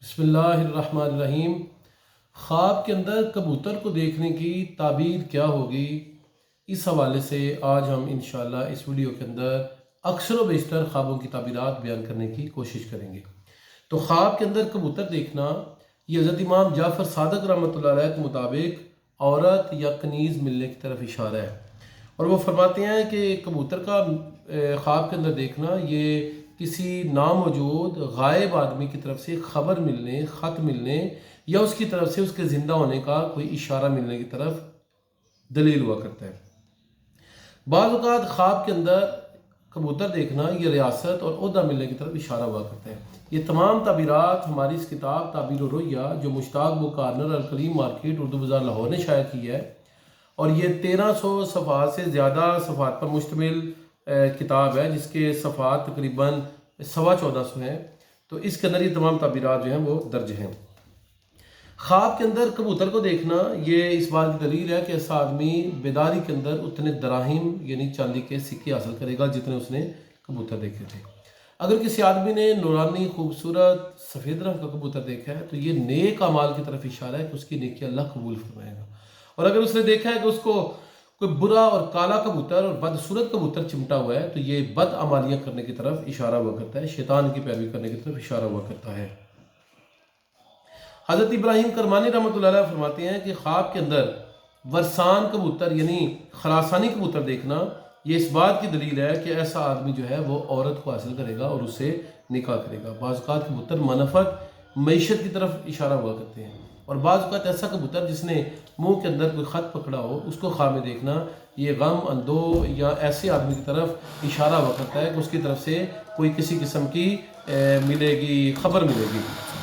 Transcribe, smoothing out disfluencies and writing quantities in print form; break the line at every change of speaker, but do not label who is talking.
بسم اللہ الرحمن الرحیم۔ خواب کے اندر کبوتر کو دیکھنے کی تعبیر کیا ہوگی، اس حوالے سے آج ہم انشاءاللہ اس ویڈیو کے اندر اکثر و بیشتر خوابوں کی تعبیرات بیان کرنے کی کوشش کریں گے۔ تو خواب کے اندر کبوتر دیکھنا یہ حضرت امام جعفر صادق رحمۃ اللہ علیہ کے مطابق عورت یا کنیز ملنے کی طرف اشارہ ہے، اور وہ فرماتے ہیں کہ کبوتر کا خواب کے اندر دیکھنا یہ کسی ناموجود غائب آدمی کی طرف سے خبر ملنے، خط ملنے یا اس کی طرف سے اس کے زندہ ہونے کا کوئی اشارہ ملنے کی طرف دلیل ہوا کرتا ہے۔ بعض اوقات خواب کے اندر کبوتر دیکھنا یہ ریاست اور عہدہ ملنے کی طرف اشارہ ہوا کرتا ہے۔ یہ تمام تعبیرات ہماری اس کتاب تعبیر الرؤیا جو مشتاق بک کارنر الکلیم مارکیٹ اردو بازار لاہور نے شائع کی ہے، اور یہ 1300 صفحات سے زیادہ صفحات پر مشتمل کتاب ہے، جس کے صفحات تقریباً 1450 ہیں۔ تو اس کے اندر یہ تمام تعبیرات جو ہیں وہ درج ہیں۔ خواب کے اندر کبوتر کو دیکھنا یہ اس بات کی دلیل ہے کہ ایسا آدمی بیداری کے اندر اتنے دراہم یعنی چاندی کے سکے حاصل کرے گا جتنے اس نے کبوتر دیکھے تھے۔ اگر کسی آدمی نے نورانی خوبصورت سفید رنگ کا کبوتر دیکھا ہے تو یہ نیک اعمال کی طرف اشارہ ہے کہ اس کی نیکی اللہ قبول فرمائے گا، اور اگر اس نے دیکھا ہے کہ اس کو کوئی برا اور کالا کبوتر اور بدصورت کبوتر چمٹا ہوا ہے تو یہ بد عمالیاں کرنے کی طرف اشارہ ہوا کرتا ہے، شیطان کی پیروی کرنے کی طرف اشارہ ہوا کرتا ہے۔ حضرت ابراہیم کرمانی رحمۃ اللہ علیہ فرماتے ہیں کہ خواب کے اندر ورسان کبوتر یعنی خراسانی کبوتر دیکھنا یہ اس بات کی دلیل ہے کہ ایسا آدمی جو ہے وہ عورت کو حاصل کرے گا اور اس سے نکاح کرے گا۔ بعض اوقات کبوتر منافعت معیشت کی طرف اشارہ ہوا کرتے ہیں، اور بعض اوقات ایسا کبوتر جس نے منہ کے اندر کوئی خط پکڑا ہو اس کو خواب میں دیکھنا یہ غم اندو یا ایسے آدمی کی طرف اشارہ ہوا کرتا ہے کہ اس کی طرف سے کوئی کسی قسم کی ملے گی خبر ملے گی۔